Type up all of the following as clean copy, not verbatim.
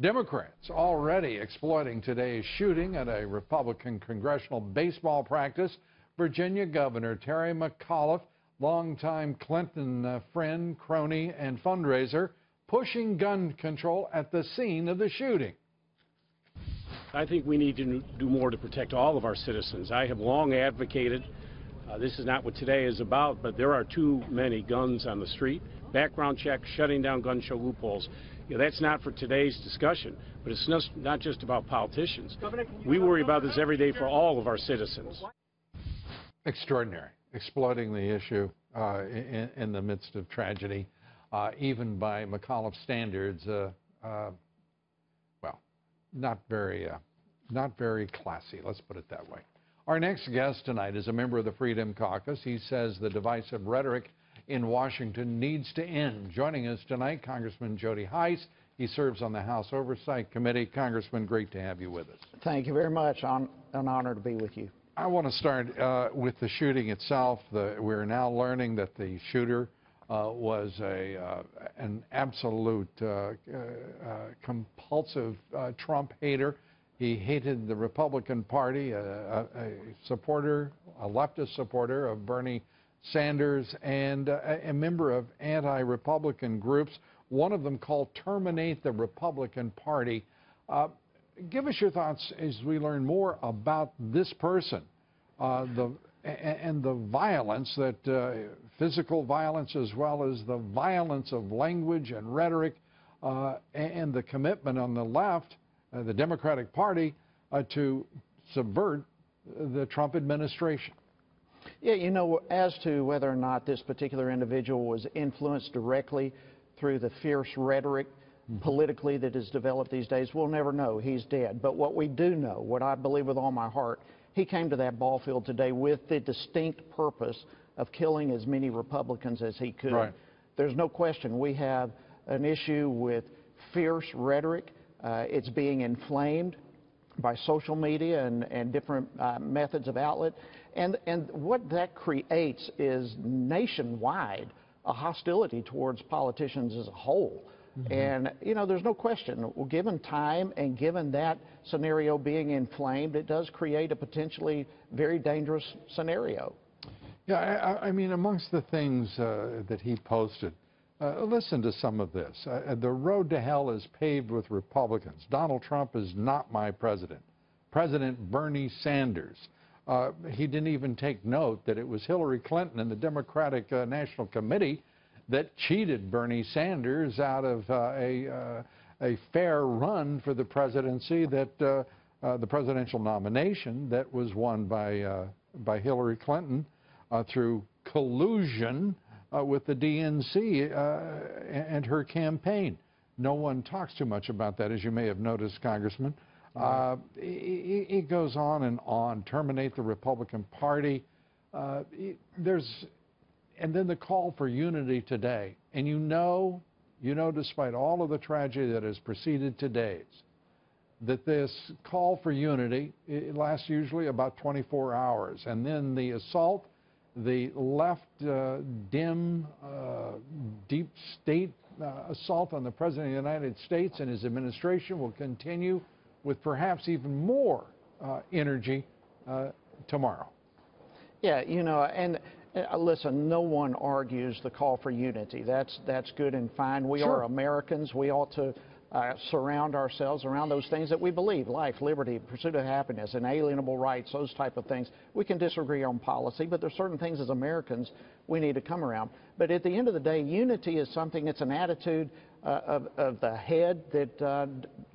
Democrats already exploiting today's shooting at a Republican congressional baseball practice. Virginia Governor Terry McAuliffe, longtime Clinton friend, crony, and fundraiser, pushing gun control at the scene of the shooting. I think we need to do more to protect all of our citizens. I have long advocated, this is not what today is about, but there are too many guns on the street. Background checks, shutting down gun show loopholes. That's not for today's discussion, but it's not just about politicians. We worry about this every day for all of our citizens. Extraordinary, exploiting the issue in the midst of tragedy, even by McAuliffe standards. Well, not very classy, let's put it that way. Our next guest tonight is a member of the Freedom Caucus. He says the divisive rhetoric in Washington needs to end. Joining us tonight, Congressman Jody Hice. He serves on the House Oversight Committee. Congressman, great to have you with us. Thank you very much. An honor to be with you. I want to start with the shooting itself. We're now learning that the shooter was an absolute compulsive Trump hater. He hated the Republican Party, a leftist supporter of Bernie Sanders, and a member of anti-Republican groups, one of them called Terminate the Republican Party. Give us your thoughts as we learn more about this person and the violence, that physical violence as well as the violence of language and rhetoric and the commitment on the left, the Democratic Party, to subvert the Trump administration. Yeah, you know, as to whether or not this particular individual was influenced directly through the fierce rhetoric politically that is developed these days, we'll never know. He's dead. But what we do know, what I believe with all my heart, he came to that ball field today with the distinct purpose of killing as many Republicans as he could. Right. There's no question we have an issue with fierce rhetoric. It's being inflamed by social media and different methods of outlet. And what that creates is nationwide a hostility towards politicians as a whole. And, you know, there's no question, given time and given that scenario being inflamed, it does create a potentially very dangerous scenario. Yeah, I mean, amongst the things that he posted, listen to some of this. The road to hell is paved with Republicans. Donald Trump is not my president. President Bernie Sanders. He didn't even take note that it was Hillary Clinton and the Democratic National Committee that cheated Bernie Sanders out of a fair run for the presidency, that the presidential nomination that was won by Hillary Clinton through collusion with the DNC and her campaign. No one talks too much about that, as you may have noticed, Congressman. It goes on and on. Terminate the Republican Party. And then the call for unity today. And you know, despite all of the tragedy that has preceded today's, that this call for unity, it lasts usually about 24 hours. And then the assault, the left dim, deep state assault on the President of the United States and his administration will continue with perhaps even more energy tomorrow. Yeah, you know, and listen, no one argues the call for unity. That's good and fine. We are Americans. We ought to surround ourselves around those things that we believe: life, liberty, pursuit of happiness, inalienable rights, those type of things. We can disagree on policy, but there's certain things as Americans we need to come around. But at the end of the day, unity is something, it's an attitude of the head that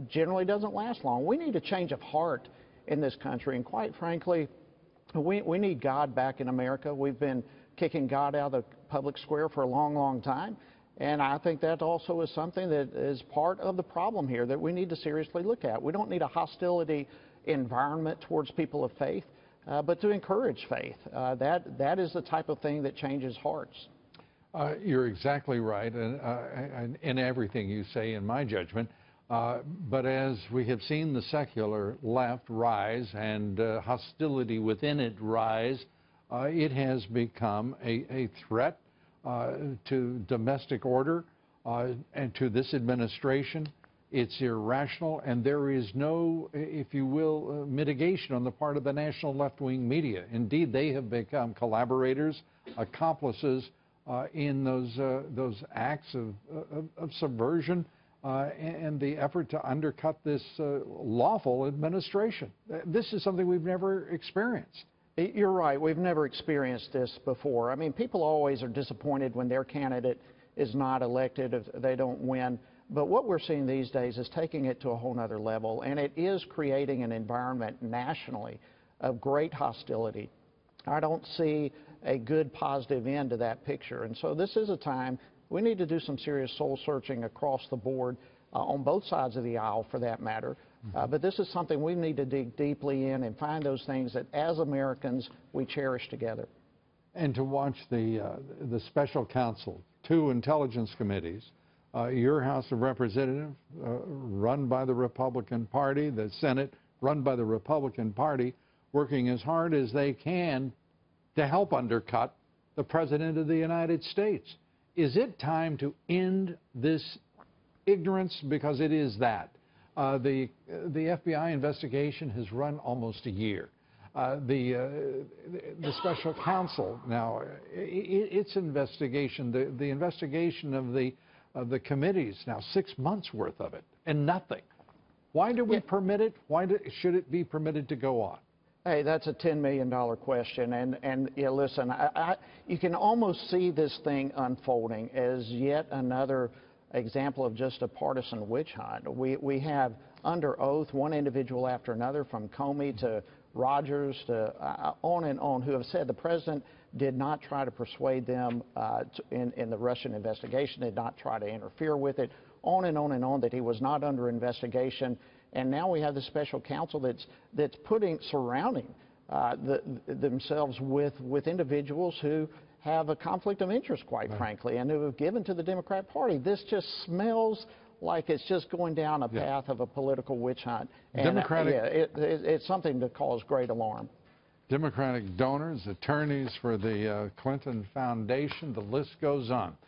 generally doesn't last long. We need a change of heart in this country, and quite frankly, we need God back in America. We've been kicking God out of the public square for a long, long time. And I think that also is something that is part of the problem here that we need to seriously look at. We don't need a hostility environment towards people of faith, but to encourage faith. That is the type of thing that changes hearts. You're exactly right in everything you say, in my judgment. But as we have seen the secular left rise and hostility within it rise, it has become a threat to domestic order and to this administration It's irrational, and there is no, if you will, mitigation on the part of the national left-wing media. Indeed, they have become collaborators, accomplices in those acts of subversion and the effort to undercut this lawful administration. This is something we've never experienced. You're right. We've never experienced this before. I mean, people always are disappointed when their candidate is not elected, if they don't win. But what we're seeing these days is taking it to a whole nother level, and it is creating an environment nationally of great hostility. I don't see a good positive end to that picture. And so this is a time we need to do some serious soul searching across the board on both sides of the aisle, for that matter. But this is something we need to dig deeply in and find those things that as Americans we cherish together. And to watch the special counsel, 2 intelligence committees, your House of Representatives run by the Republican Party, the Senate run by the Republican Party, working as hard as they can to help undercut the President of the United States. Is it time to end this ignorance? Because it is that. The FBI investigation has run almost a year. The special counsel now, its investigation, the investigation of the committees now, 6 months worth of it, and nothing. Why do we permit it? Should it be permitted to go on? Hey, that's a $10 million question, and yeah, listen, you can almost see this thing unfolding as yet another example of just a partisan witch hunt. We have under oath one individual after another, from Comey to Rogers to on and on, who have said the president did not try to persuade them in the Russian investigation, did not try to interfere with it, on and on and on, that he was not under investigation. And now we have the special counsel that's surrounding themselves with individuals who have a conflict of interest, quite frankly, and who have given to the Democrat Party. This just smells like it's just going down a path of a political witch hunt. And it's something to cause great alarm. Democratic donors, attorneys for the Clinton Foundation, the list goes on.